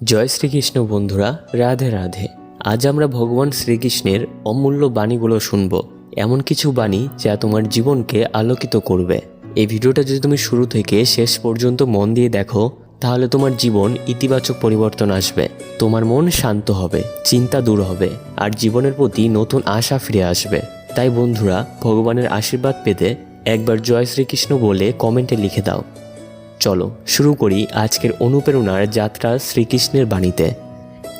জয় শ্রীকৃষ্ণ বন্ধুরা, রাধে রাধে। আজ আমরা ভগবান শ্রীকৃষ্ণের অমূল্য বাণীগুলো শুনব। এমন কিছু বাণী যা তোমার জীবনকে আলোকিত করবে। এই ভিডিওটা যদি তুমি শুরু থেকে শেষ পর্যন্ত মন দিয়ে দেখো, তাহলে তোমার জীবন ইতিবাচক পরিবর্তন আসবে। তোমার মন শান্ত হবে, চিন্তা দূর হবে, আর জীবনের প্রতি নতুন আশা ফিরে আসবে। তাই বন্ধুরা, ভগবানের আশীর্বাদ পেতে একবার জয় শ্রীকৃষ্ণ বলে কমেন্টে লিখে দাও। চলো শুরু করি আজকের অনুপ্রেরণার যাত্রা শ্রীকৃষ্ণের বাণীতে।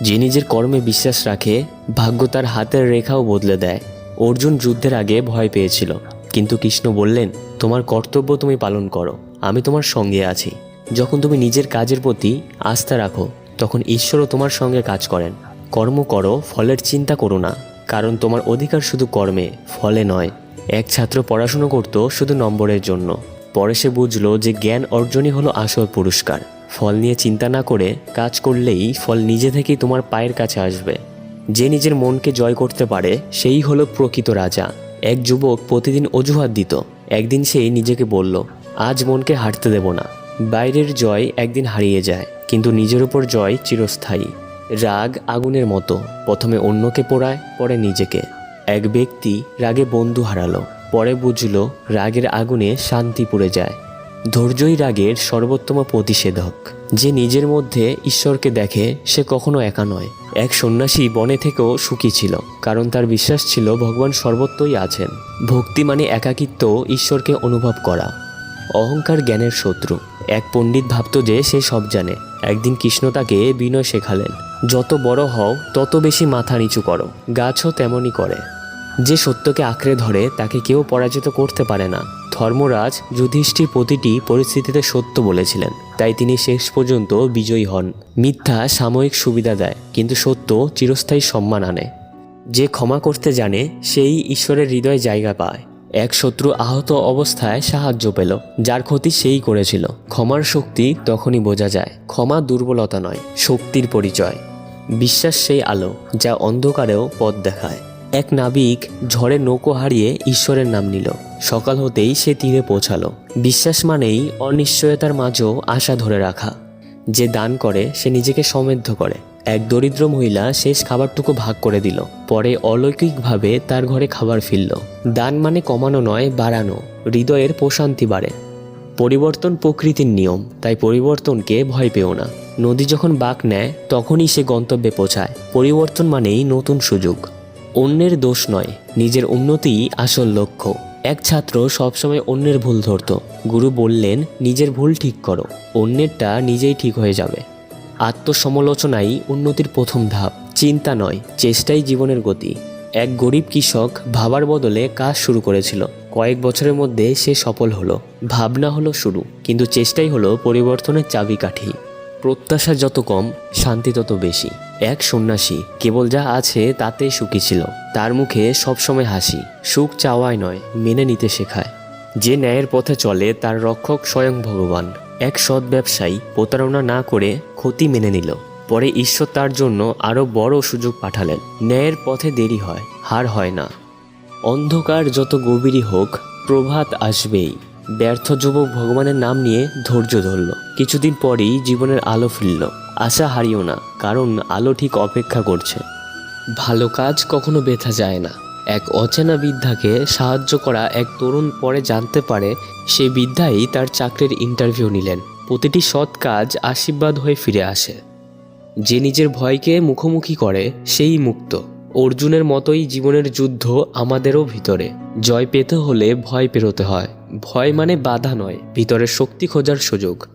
যে নিজের কর্মে বিশ্বাস রাখে, ভাগ্য তার হাতের রেখাও বদলে দেয়। অর্জুন যুদ্ধের আগে ভয় পেয়েছিল, কিন্তু কৃষ্ণ বললেন, তোমার কর্তব্য তুমি পালন করো, আমি তোমার সঙ্গে আছি। যখন তুমি নিজের কাজের প্রতি আস্থা রাখো, তখন ঈশ্বরও তোমার সঙ্গে কাজ করেন। কর্ম করো, ফলের চিন্তা করো না, কারণ তোমার অধিকার শুধু কর্মে, ফলে নয়। এক ছাত্র পড়াশুনো করত শুধু নম্বরের জন্য। পরে সে বুঝলো যে জ্ঞান অর্জনই হলো আসল পুরস্কার। ফল নিয়ে চিন্তা না করে কাজ করলেই ফল নিজে থেকেই তোমার পায়ের কাছে আসবে। যে নিজের মনকে জয় করতে পারে, সেই হলো প্রকৃত রাজা। এক যুবক প্রতিদিন অজুহাত দিত। একদিন সেই নিজেকে বলল, আজ মনকে হারতে দেব না। বাইরের জয় একদিন হারিয়ে যায়, কিন্তু নিজের উপর জয় চিরস্থায়ী। রাগ আগুনের মতো, প্রথমে অন্যকে পোড়ায়, পরে নিজেকে। এক ব্যক্তি রাগে বন্ধু হারালো, পরে বুঝল রাগের আগুনে শান্তি পুড়ে যায়। ধৈর্যই রাগের সর্বোত্তম প্রতিষেধক। যে নিজের মধ্যে ঈশ্বরকে দেখে, সে কখনো একা নয়। এক সন্ন্যাসী বনে থেকেও সুখী ছিল, কারণ তার বিশ্বাস ছিল ভগবান সর্বত্রই আছেন। ভক্তি মানে একাকিত্ব, ঈশ্বরকে অনুভব করা। অহংকার জ্ঞানের শত্রু। এক পণ্ডিত ভাবত যে সে সব জানে। একদিন কৃষ্ণ তাকে বিনয় শেখালেন, যত বড় হও তত বেশি মাথা নিচু করো, গাছও তেমনই করে। যে সত্যকে আঁকড়ে ধরে, তাকে কেউ পরাজিত করতে পারে না। ধর্মরাজ যুধিষ্ঠির প্রতিটি পরিস্থিতিতে সত্য বলেছিলেন, তাই তিনি শেষ পর্যন্ত বিজয়ী হন। মিথ্যা সাময়িক সুবিধা দেয়, কিন্তু সত্য চিরস্থায়ী সম্মান আনে। যে ক্ষমা করতে জানে, সেই ঈশ্বরের হৃদয়ে জায়গা পায়। এক শত্রু আহত অবস্থায় সাহায্য পেল, যার ক্ষতি সেই করেছিল। ক্ষমার শক্তি তখনই বোঝা যায়। ক্ষমা দুর্বলতা নয়, শক্তির পরিচয়। বিশ্বাস সেই আলো যা অন্ধকারেও পথ দেখায়। এক নাবিক ঝড়ে নৌকো হারিয়ে ঈশ্বরের নাম নিল। সকাল হতেই সে তীরে পৌঁছালো। বিশ্বাস মানেই অনিশ্চয়তার মাঝেও আশা ধরে রাখা। যে দান করে, সে নিজেকে সমৃদ্ধ করে। এক দরিদ্র মহিলা শেষ খাবারটুকু ভাগ করে দিল, পরে অলৌকিকভাবে তার ঘরে খাবার ফিরল। দান মানে কমানো নয়, বাড়ানো। হৃদয়ের প্রশান্তি বাড়ে। পরিবর্তন প্রকৃতির নিয়ম, তাই পরিবর্তনকে ভয় পেও না। নদী যখন বাঁক নেয়, তখনই সে গন্তব্যে পৌঁছায়। পরিবর্তন মানেই নতুন সুযোগ। অন্যের দোষ নয়, নিজের উন্নতিই আসল লক্ষ্য। এক ছাত্র সবসময় অন্যের ভুল ধরত। গুরু বললেন, নিজের ভুল ঠিক করো, অন্যেরটা নিজেই ঠিক হয়ে যাবে। আত্মসমালোচনাই উন্নতির প্রথম ধাপ। চিন্তা নয়, চেষ্টাই জীবনের গতি। এক গরিব কৃষক ভাবার বদলে কাজ শুরু করেছিল। কয়েক বছরের মধ্যে সে সফল হলো। ভাবনা হলো শুরু, কিন্তু চেষ্টাই হলো পরিবর্তনের চাবিকাঠি। প্রত্যাশা যত কম, শান্তি তত বেশি। এক সন্ন্যাসী কেবল যা আছে তাতেই সুখী ছিল। তার মুখে সবসময় হাসি। সুখ চাওয়াই নয়, মেনে নিতে শেখায়। যে ন্যায়ের পথে চলে, তার রক্ষক স্বয়ং ভগবান। এক সৎ ব্যবসায়ী প্রতারণা না করে ক্ষতি মেনে নিল। পরে ঈশ্বর তার জন্য আরও বড় সুযোগ পাঠালেন। ন্যায়ের পথে দেরি হয়, হার হয় না। অন্ধকার যত গভীরই হোক, প্রভাত আসবেই। ব্যর্থ যুবক ভগবানের নাম নিয়ে ধৈর্য ধরল। কিছুদিন পরেই জীবনের আলো ফিরল। আশা হারিও না, কারণ আলো ঠিক অপেক্ষা করছে। ভালো কাজ কখনো ব্যথা যায় না। এক অচেনা বৃদ্ধাকে সাহায্য করা এক তরুণ পরে জানতে পারে, সেই বৃদ্ধাই তার চাকরির ইন্টারভিউ নিলেন। প্রতিটি সৎ কাজ আশীর্বাদ হয়ে ফিরে আসে। যে নিজের ভয়কে মুখোমুখি করে, সেই মুক্ত। অর্জুনের মতোই জীবনের যুদ্ধ আমাদেরও ভিতরে। জয় পেতে হলে ভয় পেরোতে হয়। ভয় মানে বাধা নয়, ভিতরের শক্তি খোঁজার সুযোগ।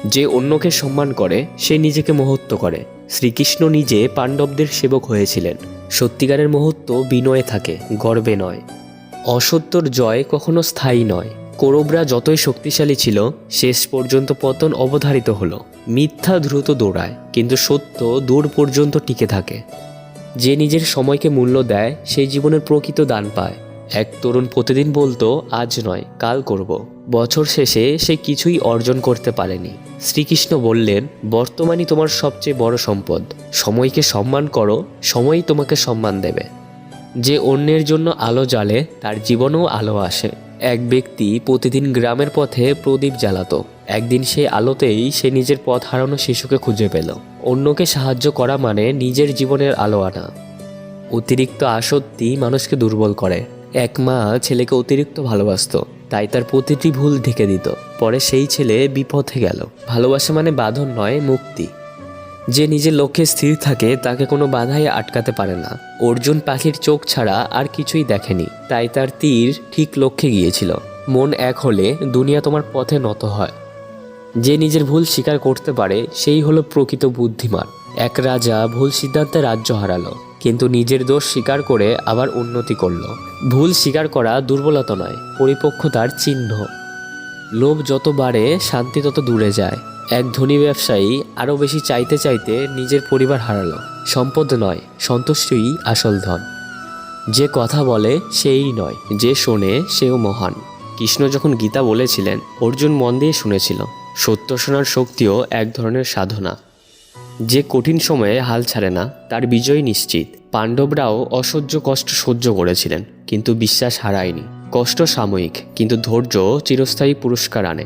যে অন্যকে সম্মান করে, সে নিজেকে মহত্ব করে। শ্রীকৃষ্ণ নিজে পাণ্ডবদের সেবক হয়েছিলেন। সত্যিকারের মহত্ব বিনয়ে থাকে, গর্বে নয়। অসত্যর জয় কখনো স্থায়ী নয়। কৌরবরা যতই শক্তিশালী ছিল, শেষ পর্যন্ত পতন অবধারিত হলো। মিথ্যা দ্রুত দৌড়ায়, কিন্তু সত্য দূর পর্যন্ত টিকে থাকে। যে নিজের সময়কে মূল্য দেয়, সেই জীবনের প্রকৃত দান পায়। এক তরুণ প্রতিদিন বলতো, আজ নয় কাল করব। বছর শেষে সে কিছুই অর্জন করতে পারেনি। শ্রীকৃষ্ণ বললেন, বর্তমানই তোমার সবচেয়ে বড় সম্পদ। সময়কে সম্মান করো, সময়ই তোমাকে সম্মান দেবে। যে অন্যের জন্য আলো জ্বালে, তার জীবনেও আলো আসে। এক ব্যক্তি প্রতিদিন গ্রামের পথে প্রদীপ জ্বালাতো। একদিন সেই আলোতেই সে নিজের পথ হারানো শিশুকে খুঁজে পেল। অন্যকে সাহায্য করা মানে নিজের জীবনের আলো আনা। অতিরিক্ত আসক্তি মানুষকে দুর্বল করে। এক মা ছেলেকে অতিরিক্ত ভালোবাসতো, তাই তার প্রতিটি ভুল ঢেকে দিত। পরে সেই ছেলে বিপথে গেল। ভালোবাসা মানে বাঁধন নয়, মুক্তি। যে নিজের লক্ষ্যে স্থির থাকে তাকে কোনো বাধাই আটকাতে পারে না। অর্জুন পাখির চোখ ছাড়া আর কিছুই দেখেনি, তাই তার তীর ঠিক লক্ষ্যে গিয়েছিল। মন এক হলে দুনিয়া তোমার পথে নত হয়। যে নিজের ভুল স্বীকার করতে পারে সেই হলো প্রকৃত বুদ্ধিমান। এক রাজা ভুল সিদ্ধান্তে রাজ্য হারালো, কিন্তু নিজের দোষ স্বীকার করে আবার উন্নতি করলো। ভুল স্বীকার করা দুর্বলতা নয়, পরিপক্কতার চিহ্ন। লোভ যত বাড়ে শান্তি তত দূরে যায়। এক ধনী ব্যবসায়ী আরও বেশি চাইতে চাইতে নিজের পরিবার হারালো। সম্পদ নয়, সন্তুষ্টিই আসল ধন। যে কথা বলে সেই নয়, যে শোনে সেও মহান। কৃষ্ণ যখন গীতা বলেছিলেন, অর্জুন মন দিয়ে শুনেছিল। সত্য শোনার শক্তিও এক ধরনের সাধনা। যে কঠিন সময়ে হাল ছাড়ে না তার বিজয় নিশ্চিত। পাণ্ডবরাও অসহ্য কষ্ট সহ্য করেছিলেন, কিন্তু বিশ্বাস হারায়নি। কষ্ট সাময়িক, কিন্তু ধৈর্য চিরস্থায়ী পুরস্কার আনে।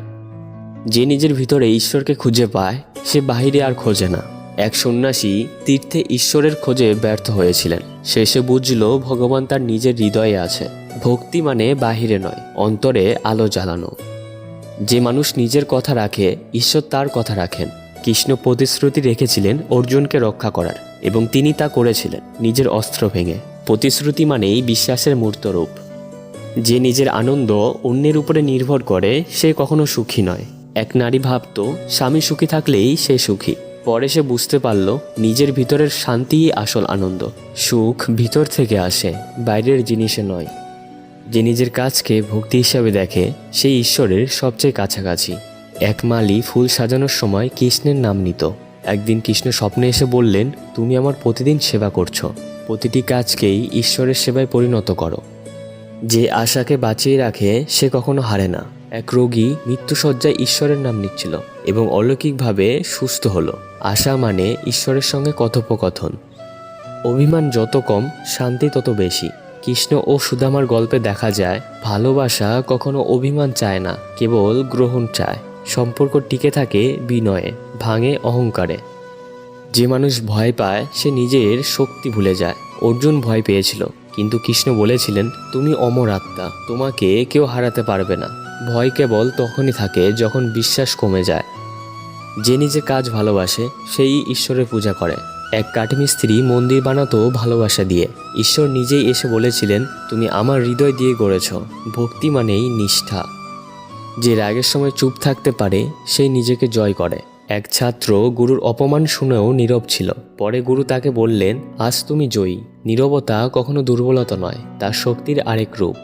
যে নিজের ভিতরে ঈশ্বরকে খুঁজে পায় সে বাহিরে আর খোঁজে না। এক সন্ন্যাসী তীর্থে ঈশ্বরের খোঁজে ব্যর্থ হয়েছিলেন। শেষে বুঝল ভগবান তার নিজের হৃদয়ে আছে। ভক্তি মানে বাহিরে নয়, অন্তরে আলো জ্বালানো। যে মানুষ নিজের কথা রাখে ঈশ্বর তার কথা রাখেন। কৃষ্ণ প্রতিশ্রুতি রেখেছিলেন অর্জুনকে রক্ষা করার, এবং তিনি তা করেছিলেন নিজের অস্ত্র ভেঙে। প্রতিশ্রুতি মানেই বিশ্বাসের মূর্ত রূপ। যে নিজের আনন্দ অন্যের উপরে নির্ভর করে সে কখনো সুখী নয়। এক নারী ভাবত স্বামী সুখী থাকলেই সে সুখী। পরে সে বুঝতে পারল নিজের ভিতরের শান্তিই আসল আনন্দ। সুখ ভিতর থেকে আসে, বাইরের জিনিসে নয়। যে নিজের কাজকে ভক্তি হিসাবে দেখে সেই ঈশ্বরের সবচেয়ে কাছাকাছি। এক মালি ফুল সাজানোর সময় কৃষ্ণের নাম নিত। একদিন কৃষ্ণ স্বপ্নে এসে বললেন, তুমি আমার প্রতিদিন সেবা করছো, প্রতিটি কাজকেই ঈশ্বরের সেবায় পরিণত করো। যে আশাকে বাঁচিয়ে রাখে সে কখনো হারে না। এক রোগী মৃত্যুশয্যায় ঈশ্বরের নাম নিচ্ছিল এবং অলৌকিকভাবে সুস্থ হলো। আশা মানে ঈশ্বরের সঙ্গে কথোপকথন। অভিমান যত কম, শান্তি তত বেশি। কৃষ্ণ ও সুদামার গল্পে দেখা যায় ভালোবাসা কখনো অভিমান চায় না, কেবল গ্রহণ চায়। সম্পর্ক টিকে থাকে বিনয়ে, ভাঙে অহংকারে। যে মানুষ ভয় পায় সে নিজের শক্তি ভুলে যায়। অর্জুন ভয় পেয়েছিল, কিন্তু কৃষ্ণ বলেছিলেন, তুমি অমর আত্মা, তোমাকে কেউ হারাতে পারবে না। ভয় কেবল তখনই থাকে যখন বিশ্বাস কমে যায়। যে নিজের কাজ ভালোবাসে সেই ঈশ্বরের পূজা করে। এক কাঠমিস্ত্রি মন্দির বানাতো ভালোবাসা দিয়ে। ঈশ্বর নিজেই এসে বলেছিলেন, তুমি আমার হৃদয় দিয়ে গড়েছ। ভক্তি মানেই নিষ্ঠা। যে রাগের সময় চুপ থাকতে পারে সেই নিজেকে জয় করে। এক ছাত্র গুরুর অপমান শুনেও নীরব ছিল। পরে গুরু তাকে বললেন, আজ তুমি জয়ী। নীরবতা কখনো দুর্বলতা নয়, তার শক্তির আরেক রূপ।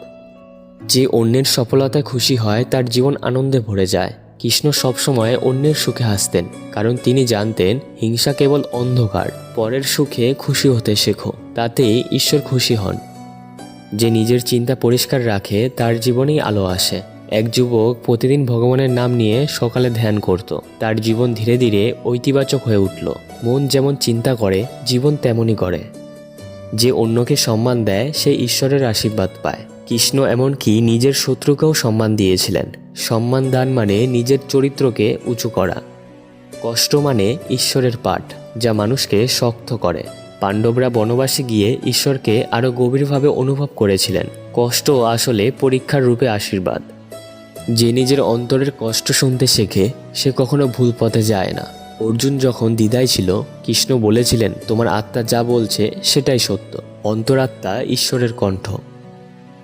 যে অন্যের সফলতায় খুশি হয় তার জীবন আনন্দে ভরে যায়। কৃষ্ণ সবসময় অন্যের সুখে হাসতেন, কারণ তিনি জানতেন হিংসা কেবল অন্ধকার। পরের সুখে খুশি হতে শেখো, তাতেই ঈশ্বর খুশি হন। যে নিজের চিন্তা পরিষ্কার রাখে তার জীবনেই আলো আসে। এক যুবক প্রতিদিন ভগবানের নাম নিয়ে সকালে ধ্যান করত। তার জীবন ধীরে ধীরে ঐতিবাচক হয়ে উঠল। মন যেমন চিন্তা করে জীবন তেমনই করে। যে অন্যকে সম্মান দেয় সে ঈশ্বরের আশীর্বাদ পায়। কৃষ্ণ এমনকি নিজের শত্রুকেও সম্মান দিয়েছিলেন। সম্মান দান মানে নিজের চরিত্রকে উঁচু করা। কষ্ট মানে ঈশ্বরের পাঠ, যা মানুষকে শক্ত করে। পাণ্ডবরা বনবাসে গিয়ে ঈশ্বরকে আরও গভীরভাবে অনুভব করেছিলেন। কষ্ট আসলে পরীক্ষার রূপে আশীর্বাদ। যে নিজের অন্তরের কষ্ট শুনতে শেখে সে কখনো ভুল পথে যায় না। অর্জুন যখন দ্বিধায় ছিল কৃষ্ণ বলেছিলেন, তোমার আত্মা যা বলছে সেটাই সত্য। অন্তরাত্মা ঈশ্বরের কণ্ঠ।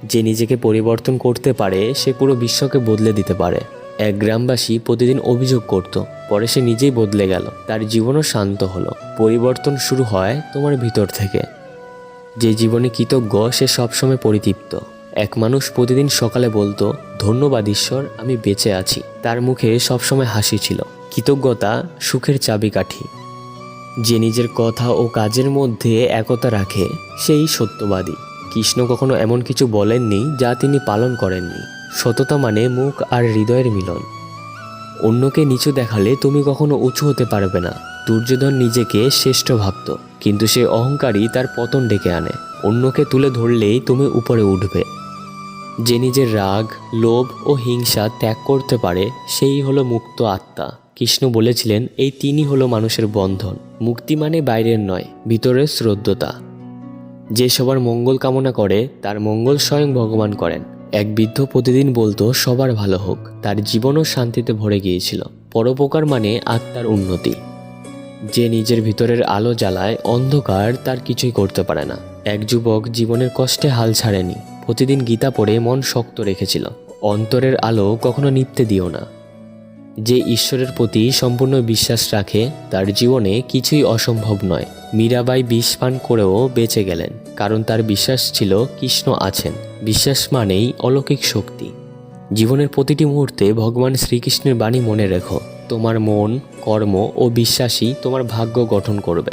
যে নিজেকে পরিবর্তন করতে পারে সে পুরো বিশ্বকে বদলে দিতে পারে। এক গ্রামবাসী প্রতিদিন অভিযোগ করত, পরে সে নিজেই বদলে গেল। তার জীবনও শান্ত হলো। পরিবর্তন শুরু হয় তোমার ভিতর থেকে। যে জীবনে কৃতজ্ঞ সে সবসময় পরিতৃপ্ত। এক মানুষ প্রতিদিন সকালে বলতো, ধন্যবাদ ঈশ্বর, আমি বেঁচে আছি। তার মুখে সবসময় হাসি ছিল। কৃতজ্ঞতা সুখের চাবিকাঠি। যে নিজের কথা ও কাজের মধ্যে একতা রাখে সেই সত্যবাদী। কৃষ্ণ কখনো এমন কিছু বলেননি যা তিনি পালন করেননি। সততা মানে মুখ আর হৃদয়ের মিলন। অন্যকে নিচু দেখালে তুমি কখনো উঁচু হতে পারবে না। দুর্যোধন নিজেকে শ্রেষ্ঠ ভাবত, কিন্তু সে অহংকারী তার পতন ডেকে আনে। অন্যকে তুলে ধরলেই তুমি উপরে উঠবে। যে নিজের রাগ, লোভ ও হিংসা ত্যাগ করতে পারে সেই হলো মুক্ত আত্মা। কৃষ্ণ বলেছিলেন এই তিনই হলো মানুষের বন্ধন। মুক্তি মানে বাইরের নয়, ভিতরের শ্রদ্ধতা। যে সবার মঙ্গল কামনা করে তার মঙ্গল স্বয়ং ভগবান করেন। এক বৃদ্ধ প্রতিদিন বলতো সবার ভালো হোক। তার জীবনও শান্তিতে ভরে গিয়েছিল। পরোপকার মানে আত্মার উন্নতি। যে নিজের ভিতরের আলো জ্বালায়, অন্ধকার তার কিছুই করতে পারে না। এক যুবক জীবনের কষ্টে হাল ছাড়েনি। প্রতিদিন গীতা পড়ে মন শক্ত রেখেছিল। অন্তরের আলো কখনো নিভতে দিও না। যে ঈশ্বরের প্রতি সম্পূর্ণ বিশ্বাস রাখে তার জীবনে কিছুই অসম্ভব নয়। মীরাবাই বিষ পান করেও বেঁচে গেলেন, কারণ তার বিশ্বাস ছিল কৃষ্ণ আছেন। বিশ্বাস মানেই অলৌকিক শক্তি। জীবনের প্রতিটি মুহূর্তে ভগবান শ্রীকৃষ্ণের বাণী মনে রেখো। তোমার মন, কর্ম ও বিশ্বাসই তোমার ভাগ্য গঠন করবে।